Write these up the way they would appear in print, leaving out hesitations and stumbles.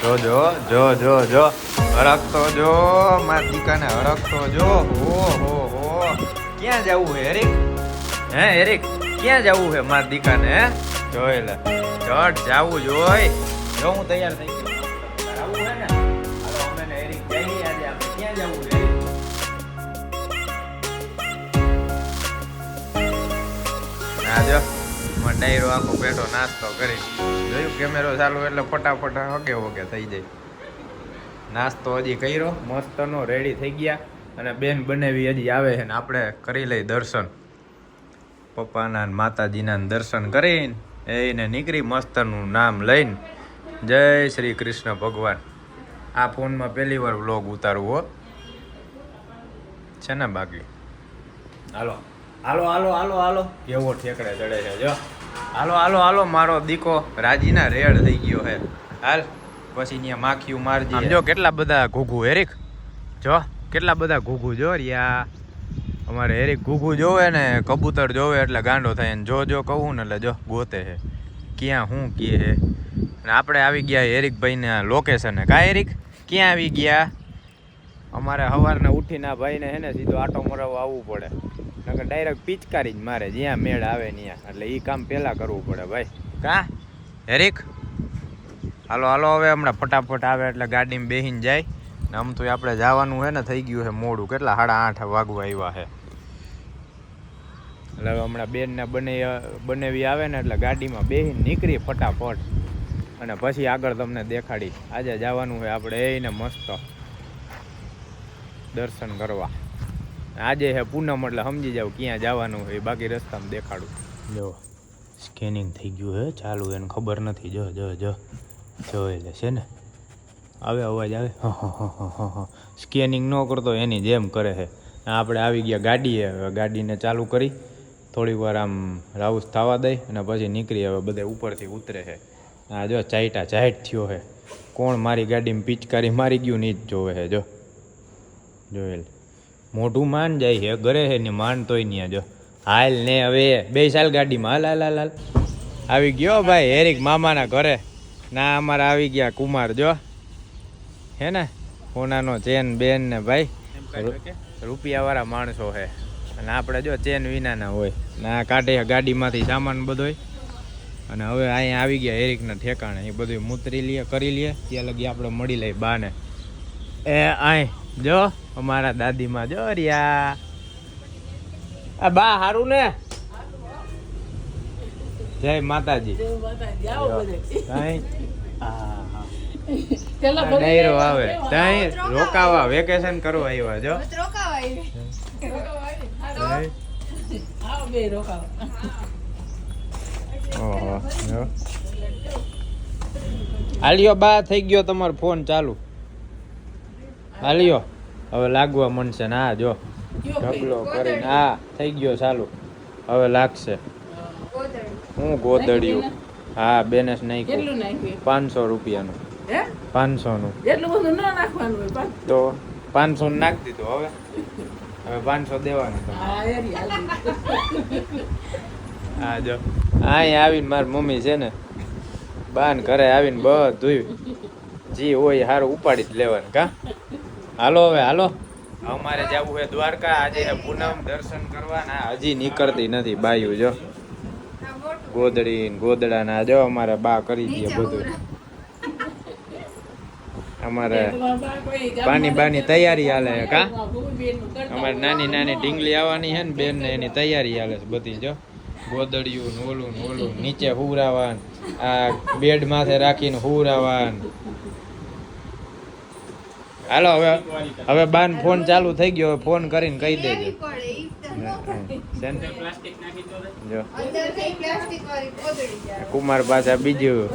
જો જો જો જો હરકતો જો મારા દીકાને હરકતો જો હો ક્યાં જવું હે એરિક? હે એરિક ક્યાં જવું હે મારા દીકાને? હે જોઈ લે ચટ જાવું જોઈ. જો હું તૈયાર થઈ ગયો. આવું હે ને હાલો અમે ને એરિક જઈએ આજે. આપણે ક્યાં જવું હે? ના જો ડાયરો આખો બેઠો નાસ્તો કરી જોયું. કેમેરો ચાલુ એટલે ફટાફટ હગે થઈ જાય. નાસ્તો હજી કર્યો મસ્તનો રેડી થઈ ગયા. અને બેન બનાવી હજી આવે છે ને આપણે કરી લઈ દર્શન. પપ્પાના માતાજીના દર્શન કરીને એને નીકળી મસ્તનું નામ લઈને. જય શ્રી કૃષ્ણ ભગવાન. આ ફોનમાં પહેલી વાર વ્લોગ ઉતારવું હો છે ને બાકી. હાલો હાલો હાલો હાલો હાલો કેવો ઠેકડે ચડે છે જો. હાલો હાલો હાલો મારો દીકો રાજીના રેડ થઈ ગયો હે. હાલ પછી ત્યાં માખીયું મારજી. જો કેટલા બધા ઘૂઘુ હેરિક. જો કેટલા બધા ઘૂઘુ જો રિયા. અમારે હેરિક ઘૂઘુ જોવે ને કબૂતર જોવે એટલે ગાંડો થાય ને જો કહું ને એટલે જો ગોતે હે ક્યાં હું કહે હે. અને આપણે આવી ગયા હેરિકભાઈને લોકેશને. કા હેરિક ક્યાં આવી ગયા? અમારે સવારના ઉઠીને આ ભાઈને હે ને સીધો આટો મરાવવા આવવું પડે. નકર ડાયરેક્ટ પિચકારી જ મારે જ્યાં મેળ આવે ત્યાં. એટલે એ કામ પહેલાં કરવું પડે ભાઈ. કા હેરિક? હાલો હાલો હવે હમણાં ફટાફટ આવે એટલે ગાડીમાં બેસીને જાય. ને આમ તો આપણે જવાનું છે ને થઈ ગયું છે મોડું. કેટલા 8:30 વાગવા આવ્યા છે. એટલે હવે હમણાં બેનને બનાવી આવે ને એટલે ગાડીમાં બેસીને નીકળી ફટાફટ. અને પછી આગળ તમને દેખાડી. આજે જવાનું છે આપણે એને મસ્ત દર્શન કરવા. આજે હે પૂનમ એટલે સમજી જાવ ક્યાં જવાનું હોય. બાકી રસ્તામાં દેખાડું. જો સ્કેનિંગ થઈ ગયું હે ચાલુ. એને ખબર નથી. જો જો જો જોઈ લે છે ને. આવે અવાજ આવે. સ્કેનિંગ ન કરતો એની જેમ કરે છે. આપણે આવી ગયા ગાડીએ. ગાડીને ચાલુ કરી થોડીક વાર આમ રાઉસ થવા દઈ અને પછી નીકળી. હવે બધે ઉપરથી ઉતરે છે. હા જો ચાઈટા ચાઈટ થયો છે. કોણ મારી ગાડીમાં પિચકારી મારી ગયું ને જ જોવે છે. જો જોયેલ મોઢું માન જાય છે ઘરે છે ને માન તોય નહીં. જો હાલ ને હવે 2 સાલ ગાડીમાં હાલ હાલ હાલ. આવી ગયો ભાઈ હેરિક મામાના ઘરે. ના અમારે આવી ગયા કુમાર જો હે ને. સોનાનો ચેન બેન ને ભાઈ રૂપિયાવાળા માણસો છે. અને આપણે જો ચેન વિનાના હોય. ના કાઢે ગાડીમાંથી સામાન બધોય. અને હવે અહીંયા આવી ગયા હેરિકના ઠેકાણે. એ બધું મૂતરી લઈએ કરી લઈએ. ત્યાં લગી આપણે મળી લઈએ બાને. એ આય જો અમારા દાદીમાં જો રિયા. આ બા હારું ને? જય માતાજી. ડાયરો આવે ત્યાં રોકાવા વેકેશન કરવા આવ્યા જો. ઓહો હાલ્યો બા થઈ ગયો તમારો ફોન ચાલુ. હાલ્યો હવે લાગવા મળશે ને. હા જો ઢગલો કરીને હા થઈ ગયો ચાલુ. હવે લાગશે. હું ગોદડ્યું. હા બેનેસ નાખ્યું 500 રૂપિયાનું. 500 નું. એટલું બધું ન નાખવાનું હોય તો 500 નાખી દીધું. હવે 500 દેવાનું. હા જો અહીંયા આવીને મારી મમ્મી છે ને બાન ઘરે આવીને બધું જી હોય સારું ઉપાડી જ લેવાનું. કા હાલો હવે હાલો. અમારે જવું છે દ્વારકા. આજે પૂનમ દર્શન કરવાના. હજી નીકળતી નથી બાયું જો ગોદડી ગોદડા ના. જો અમારે બા કરી દે બધું. અમારે બાની તૈયારી હાલે. કા અમારે નાની નાની ઢીંગલી આવવાની છે ને બેન ને એની તૈયારી હાલે છે બધી. જો ગોદડિયું ઓલું નીચે હુરાવાન. આ બેડ માથે રાખીને હુરાવાન. હાલો હવે બાન ફોન ચાલુ થઈ ગયો. ફોન કરીને કહી દેજો. જો કુમાર પાછા બીજું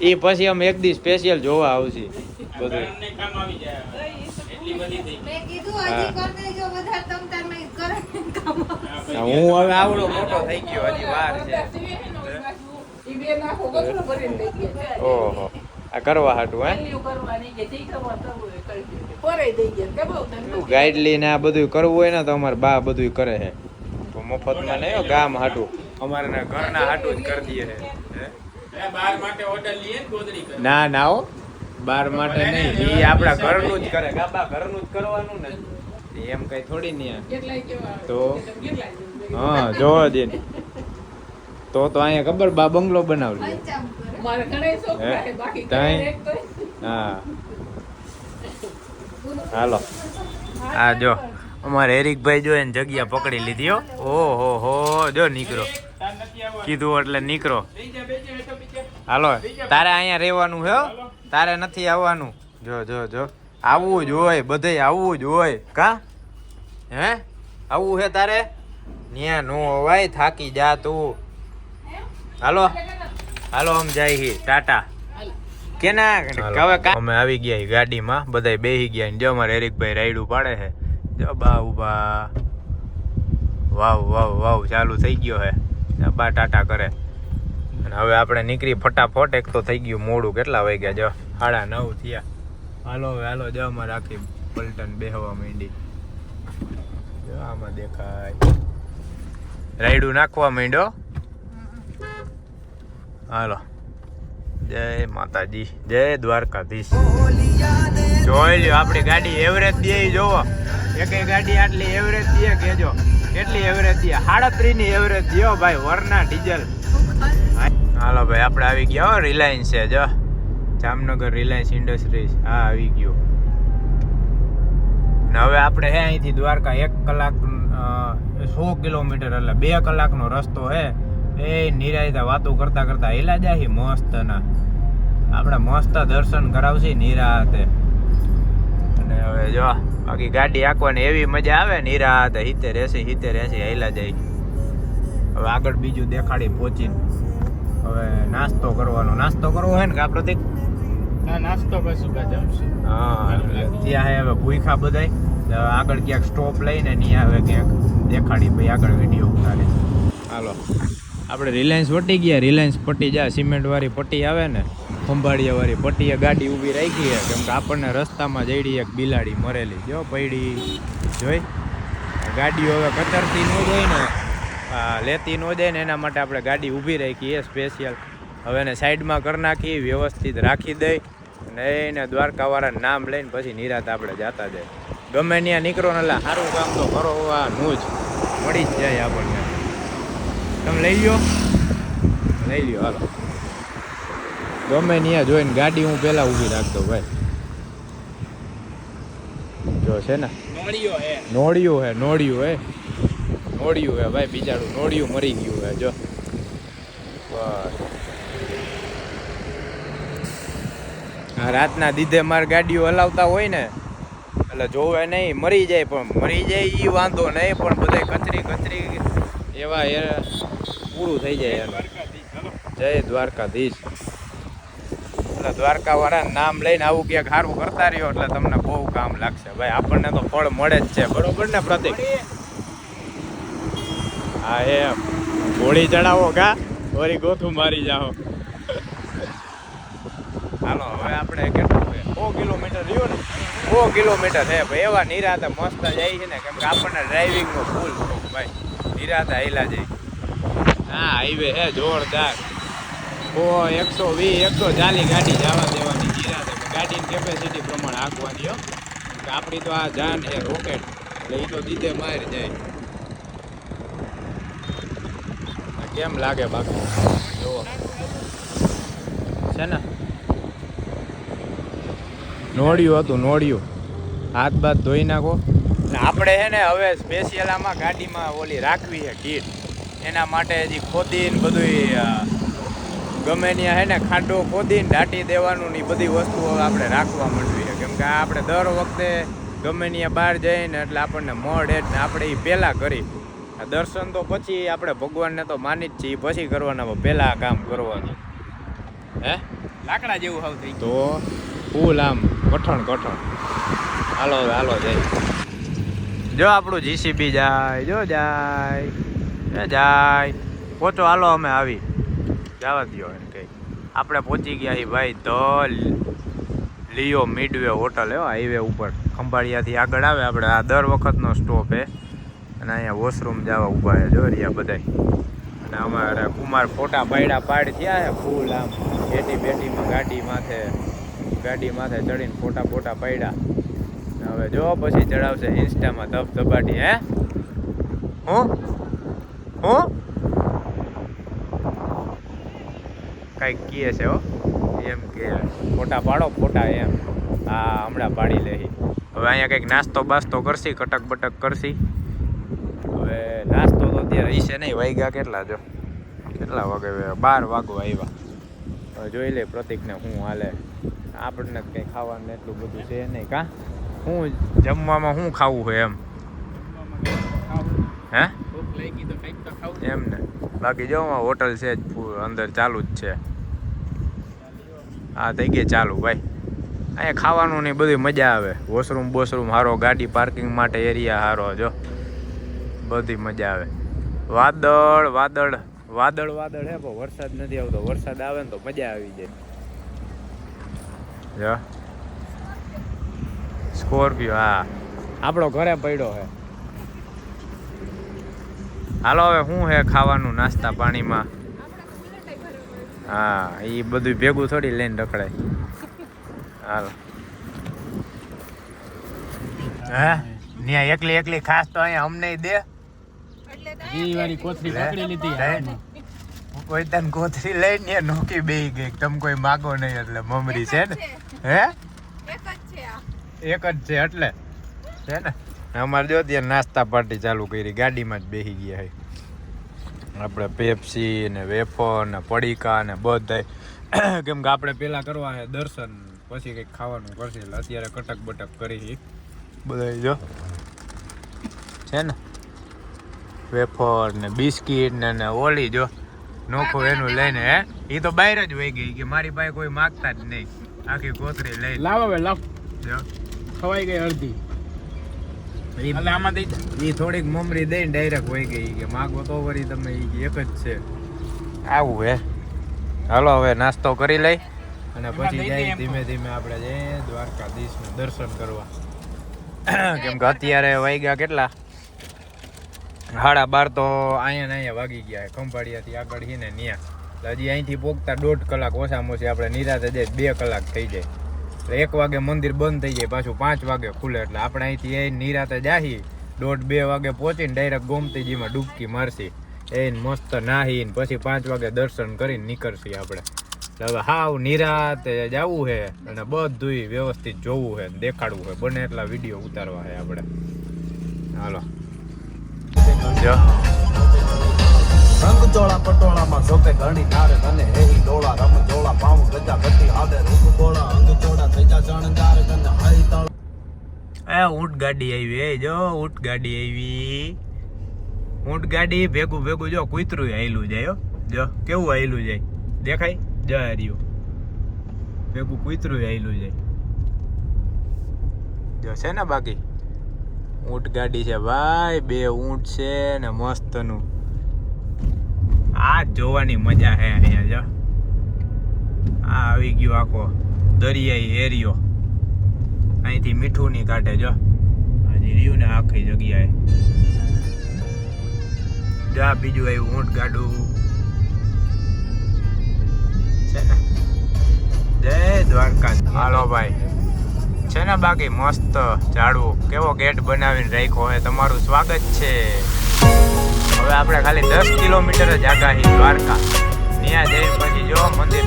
એ પછી અમે એક દી સ્પેશિયલ જોવા આવશે બધું. હું હવે આવડો મોટો થઈ ગયો. હજી વાર છે. ઓહો આ કરવા હાટું હે ગાઈડલી ને આ બધું કરવું હોય ને તો અમારે બા બધું કરે છે. મફતમાં નહીં ગામ હાટું. અમારે ઘરના હાટું જ કરી દઈએ છે. ના ના હો, બાર માટે નહીં, એ આપણા ઘરનું જ કરે. ગાબા ઘરનું જ કરવાનું ને, એમ કઈ થોડી નહીં. તો હા જોવો દે તો અહીંયા ખબર બા બંગલો બનાવલી. હા હાલો. આ જો અમારે હેરિકભાઈ જો એને જગ્યા પકડી લીધી હો. ઓહો હો, જો નીકળો કીધું એટલે નીકળો. હાલો તારે અહીંયા રહેવાનું હે, તારે નથી આવવાનું. જો જો જો આવવું જ હોય, બધે આવવું જ હોય. કા હે આવવું હે તારે? ન્યા નો અવાય, થાકી જા તું. હાલો હાલો આમ જાય હી ટાટા કેના. હવે અમે આવી ગયા ગાડીમાં, બધા બેસી ગયા. જો અમારે હેરિકભાઈ રાયડું પાડે છે. જો બા ઉભા, વાવ વાવ વાવ ચાલુ થઈ ગયો હે. બા ટાટા કરે. અને હવે આપણે નીકળી ફટાફટ. એક તો થઈ ગયું મોડું. કેટલા વાગ્યા? જો 9:30 થયા. હાલો હવે હાલો. જો અમારે આખી પલટન બેહવા માંડી. જો આમાં દેખાય રાયડું નાખવા માંડ્યો. હાલો જય માતાજી, જય દ્વારકાધીશ. જોઈ લ્યો આપણી ગાડી એવરેજ દે. જોવો એક ગાડી આટલી એવરેજ દે કેજો કેટલી એવરેજ દે? 37 ની એવરેજ દો ભાઈ, વરના ડીઝલ. હાલો ભાઈ આપણે આવી ગયા રિલાયન્સ છે. જો જામનગર રિલાયન્સ ઇન્ડસ્ટ્રીઝ. હા આવી ગયો. ને હવે આપણે હે અહીંથી દ્વારકા 1 કલાક 100 કિલોમીટર એટલે 2 કલાકનો રસ્તો હે. એ નિરાયતા વાતો કરતા કરતા હેલા જાય મસ્ત ના. આપણે મસ્ત દર્શન કરાવશે નિરાતે. અને હવે જો બાકી ગાડી આંકવાની એવી મજા આવે નિરાતે. 70-80 હેલા જાય. હવે આગળ બીજું દેખાડી પહોંચીને હવે નાસ્તો કરવાનો. નાસ્તો કરવો હોય ને કા પ્રતિક? નાસ્તો પછી જમશું. હા ત્યાં હે હવે ભૂખા બધાય. આગળ ક્યાંક સ્ટોપ લઈને ત્યાં હવે ક્યાંક દેખાડી ભાઈ આગળ વિડીયો ઉતારે. હાલો આપણે રિલાયન્સ વટી ગયા. રિલાયન્સ પટ્ટી જાય સિમેન્ટ વાળી પટ્ટી આવે ને, ખંભાળિયા વાળી પટ્ટીએ ગાડી ઊભી રાખી છે. કેમ કે આપણને રસ્તામાં જઈડી એક બિલાડી મરેલી જો પડી જોઈ. ગાડીઓ હવે કતરતી ન જાય ને, લેતી ન જાય ને, એના માટે આપણે ગાડી ઊભી રાખી એ સ્પેશિયલ. હવે એને સાઈડમાં કરી નાખી, વ્યવસ્થિત રાખી દઈ અને એને દ્વારકાવાળાનું નામ લઈને પછી નિરાત આપણે જતા જાય. ગમે ત્યાં નીકળો ને એટલે સારું કામ તો કરવાનું જ મળી જ જાય આપણને. તમે લઈ લ્યો હાલો. ગમે ત્યાં જોઈને ગાડી હું પેલા ઊભી રાખતો ભાઈ. જો છે ને નોળિયું હે ભાઈ. બિચારું નોળિયું મરી ગયું હે. જો બસ આ રાતના દીધે મારી ગાડીઓ હલાવતા હોય ને એટલે જોવે નહીં, મરી જાય. પણ મરી જાય એ વાંધો નહીં, પણ બધા કચરી એવા પૂરું થઈ જાય એનું. જય દ્વારકાધીશ. એટલે દ્વારકાવાળા નામ લઈને આવું ક્યાંક સારું કરતા રહ્યો એટલે તમને બહુ કામ લાગશે ભાઈ. આપણને તો ફળ મળે જ છે. બરોબર ને પ્રતિક? હા એમ ઘોડી ચડાવો કા વળી ગોથું મારી જાઓ. હાલો હવે આપણે કેટલું 100 કિલોમીટર રહ્યો ને, 100 કિલોમીટર છે ભાઈ. એવા નિરાતે મસ્ત જાય છે ને, કેમ કે આપણને ડ્રાઇવિંગનો ફૂલ શોખ ભાઈ. નિરાતે હાઈલા જાય. હા હાઈવે હે જોરદાર. 120-140 ગાડી જવા દેવાની નિરાતે. ગાડીની કેપેસિટી પ્રમાણે આંકવાની હો. આપણી તો આ જાન છે રોકેટ, એટલે એ તો દીધે મારી જાય. કેમ લાગે બાકી જુઓ છે ને. નોળિયું હતું નોળિયું. હાથ બાથ ધોઈ નાખો. આપણે છે ને હવે સ્પેશિયલ આમાં ગાડીમાં ઓલી રાખવી છે કીટ. એના માટે હજી ખોદીને બધું ગમે ત્યાં છે ને ખાડો ખોદીને દાટી દેવાનું ને બધી વસ્તુઓ આપણે રાખવા માંડવી છે. કેમ કે આપણે દર વખતે ગમે ત્યાં બહાર જઈને એટલે આપણને મળે જ ને આપણે એ પહેલાં કરી. દર્શન તો પછી આપણે ભગવાનને તો માની જ છીએ, પછી કરવાના, પહેલાં કામ કરવાનું. હે લાકડા જેવું હાવ થઈ તો ફૂલ આમ કઠણ. હાલો જાય. જો આપણું જીસીબી જાય. જાય પહોંચો. હાલો અમે આવી જવા દો એમ કંઈ. આપણે પહોંચી ગયા છીએ ભાઈ ધ લિયો મિડવે હોટલ હે હાઈવે ઉપર. ખંભાળિયાથી આગળ આવે આપણે. આ દર વખતનો સ્ટોપ હે. અને અહીંયા વોશરૂમ જવા ઊભા છે જો રહ્યા બધાય. ને અમારે કુમાર ફોટા પાડ્યા પાડ થયા છે ફૂલ આમ બેટીમાં ગાડી માથે ચડીને ફોટા પાડ્યા. હવે જો પછી ચડાવશે ઇન્સ્ટામાં ધબધબાટી. હે હું કંઈક કહે છે હો, એમ કે ફોટા પાડો એમ. હા હમણાં પાડી લે. હવે અહીંયા કંઈક નાસ્તો બાસ્તો કરશી, કટક બટક કરશી. હવે નાસ્તો તો અત્યારે ઈશે નહીં, વાગ્યા કેટલા વાગે 12 વાગવા આવ્યા. હવે જોઈ લે પ્રતિકને શું હાલે. આપણને કંઈ ખાવાનું એટલું બધું છે નહીં. કાં શું જમવામાં શું ખાવું હોય એમ? હે એમ ને? બાકી જો હોટલ છે જ અંદર ચાલુ જ છે. હા થઈ ગઈ ચાલુ ભાઈ. અહીંયા ખાવાનું ને બધી મજા આવે. વોશરૂમ સારો, ગાડી પાર્કિંગ માટે એરિયા સારો. જો બધી મજા આવે. વાદળ હે પણ વરસાદ નથી આવતો. વરસાદ આવે ને તો મજા આવી જાય. જો સ્કોર્પિયો, હા આપણો ઘરે પડ્યો હે. હાલો હવે શું હે ખાવાનું નાસ્તા પાણીમાં? હા એ બધું ભેગું થોડી લઈને રખડાય. હાલો હે ન્યા એકલી ખાસ તો અહીંયા અમને દે. કોઈ તને કોથરી લઈને નોકી બેહી ગઈ. તમે કોઈ માગો નહીં એટલે મમરી છે ને? હે એક જ છે એટલે છે ને? અમારે જો ત્યાં નાસ્તા પાર્ટી ચાલુ કરી, ગાડીમાં જ બેસી ગયા. આપણે પેપ્સી ને વેફર ને પડીકા ને બધાય. કેમ કે આપણે પેલા કરવા છે દર્શન, પછી કંઈક ખાવાનું કરશે. એટલે અત્યારે કટક બટક કરી બધા. જો છે ને વેફર ને બિસ્કીટ ને ઓલી જો નોખો એનું લઈને. હે એ તો બહાર જ વહી ગઈ કે મારી પાસે કોઈ માગતા જ નહીં. આખી કોથરી લઈ લાવ ખવાઈ ગઈ અડધી. એ થોડીક મમરી દઈને ડાયરેક્ટ વહી ગઈ કે માગો તો વળી તમે એક જ છે. આવું હે. હાલો હવે નાસ્તો કરી લઈ અને પછી જઈ ધીમે આપણે જઈએ દ્વારકાધીશના દર્શન કરવા. કેમ કે અત્યારે વાગ્યા કેટલા? 12:30 તો અહીંયા વાગી ગયા. ખંભાળિયાથી આગળ છે ને ત્યાં હજી અહીંથી પોગતા 1.5 કલાક ઓછામાં ઓછી. આપણે નિરાતે જાય 2 કલાક થઈ જાય. એટલે 1 વાગે મંદિર બંધ થઈ જાય, પાછું 5 વાગે ખુલે. એટલે આપણે અહીંથી એ નિરાતે જાહી 1:30-2 વાગે પહોંચીને ડાયરેક્ટ ગોમતીજીમાં ડૂબકી મારશી. એને મસ્ત નાહીને પછી 5 વાગે દર્શન કરીને નીકળશી આપણે. હવે હાવ નિરાતે જવું છે અને બધું વ્યવસ્થિત જોવું છે, દેખાડવું છે. બને એટલા વિડીયો ઉતારવા છે આપણે. હાલો જો રંગ ચોળા પટોળામાં શોભે ઘણી નારે તને એહી ડોળા રમ જોળા પાઉ ગજા ગતી હાડે રૂપ બોળા અંગ ચોડા તેજા જણગાર તને હરી તળ. ઊંટ ગાડી આવી. જો ઊંટ ગાડી આવી. ઊંટ ગાડી ભેગું જો કૂતરું હાયલું જાય. જો કેવું હાયલું જાય દેખાય? જો હાર્યું ભેગું કૂતરું હાયલું જાય. જો છે ને બાકી ઊંટ ગાડી છે ભાઈ. 2 ઊંટ છે ને મસ્તનું. આ જોવાની મજા હે અહીંયા. જો આ આવી ગયો આખો દરિયાઈ એરિયો. અહીંથી મીઠું ની કાઢે. જો હજી રહ્યું ને આખી જગ્યાએ. જા બીજું આવ્યું ઊંટ ગાડું છે ને. જય દ્વારકા. હાલો ભાઈ છે ને બાકી મસ્ત ઝાડવું. કેવો ગેટ બનાવીને રાખ્યો હોય. તમારું સ્વાગત છે. હવે આપણે ખાલી 10 કિલોમીટર જ આગાહી દ્વારકા. ત્યાં જઈને પછી જો મંદિર